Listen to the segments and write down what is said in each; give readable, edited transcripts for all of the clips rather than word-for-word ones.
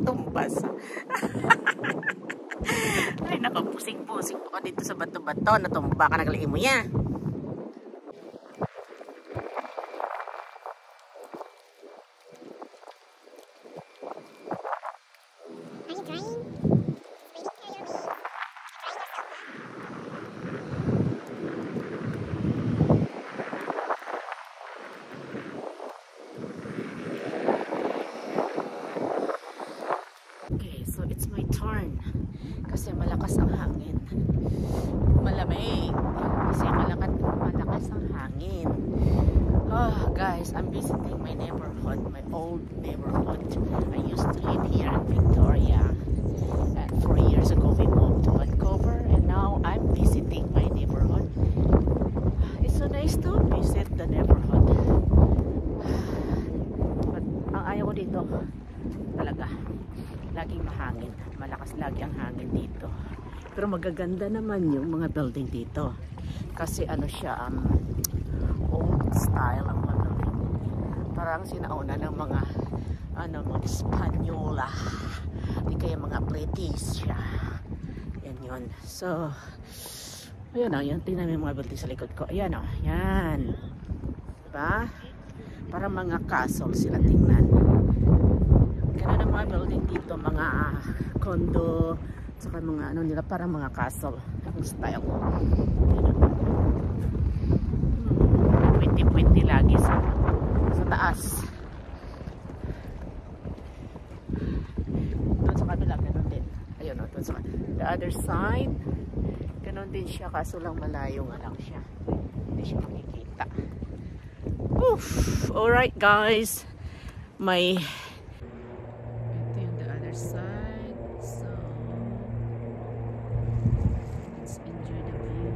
Tumbas. Ay, nakapusing-pusing ako dito sa bato-bato. Natumba ka, nagliin mo yan. Kasi malakas ang hangin. Malamig. Kasi malakas ang hangin. Oh, guys, I'm visiting my neighborhood, my old neighborhood. I used to live here in Victoria. And 4 years ago, we moved to Vancouver. And now, I'm visiting my neighborhood. It's so nice to visit the neighborhood. But ang ayaw ko dito, talaga, laging mahangin. Malakas lagi ang hangin dito. Pero magaganda naman yung mga building dito. Kasi ano siya, old style ang mga building. Parang sinauna ng mga mga Espanyola. Di kaya mga British siya. Yan yun. So, ayan o. Yan, tingnan mo yung mga building sa likod ko. Ayan o. Yan. Diba? Parang mga castle sila tingnan. Ganun ang mga building dito, mga condo, saka mga ano nila, parang mga castle ang style. Pwede lagi sa taas. Doon sa kabila, ganun din. Ayun o, doon sa the other side, ganun din siya, kaso lang malayo nga lang siya. Hindi siya makikita. Oof! Alright guys, may side, so let's enjoy the view.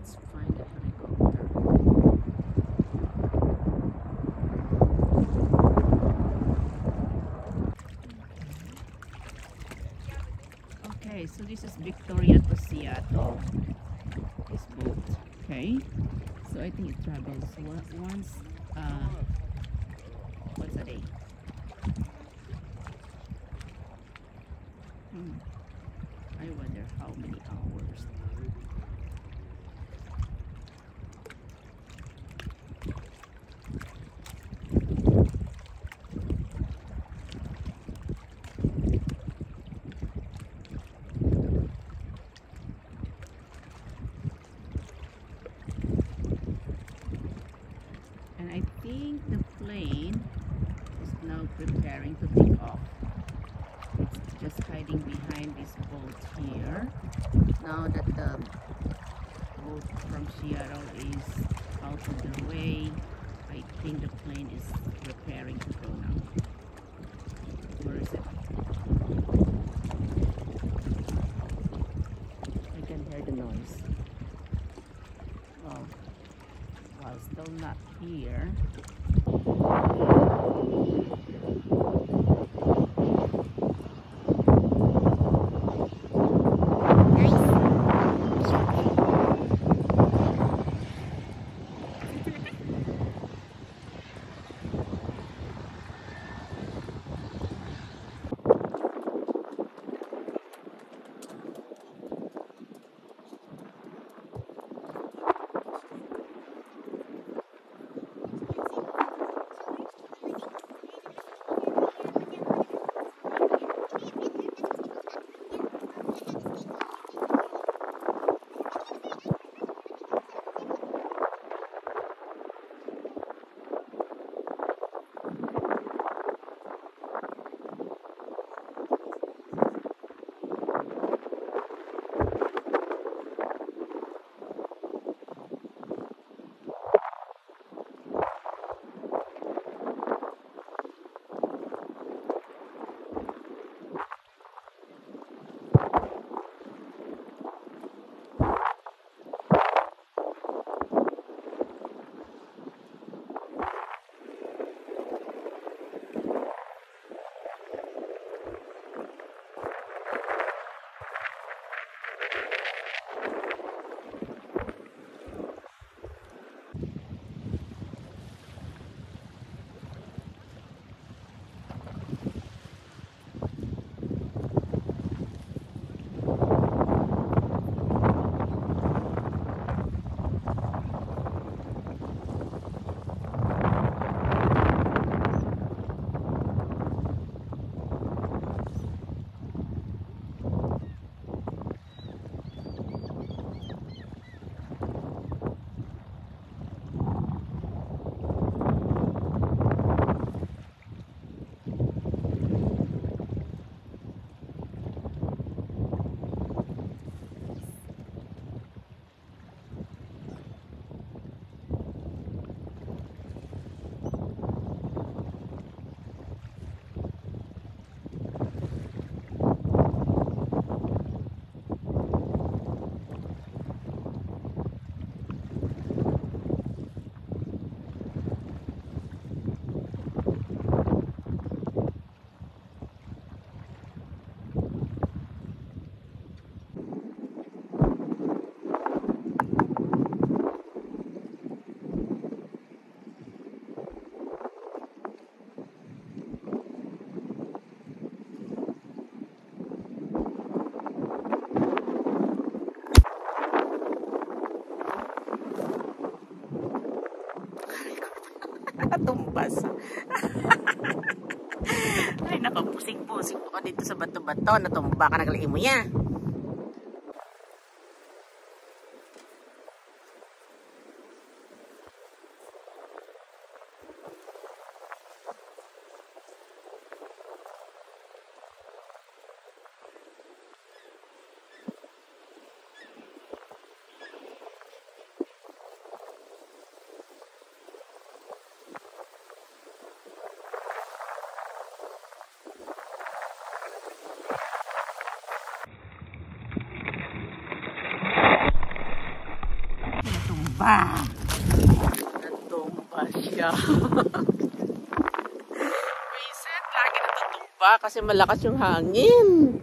Let's find a helicopter. Okay, so this is Victoria to Seattle. This boat. Okay, so I think it travels once a day. I wonder how many hours. I think the plane is now preparing to take off. It's just hiding behind this boat here. Now that the boat from Seattle is out of the way, I think the plane is preparing to go now. Where is it? I can hear the noise. Oh. Well, still not here. Natumbas. Ay, nakapusing-pusing ko dito sa bato-bato. Natumba ka, nagaliin mo yan. Natumba siya. Vincent, lagi natutumba kasi malakas yung hangin.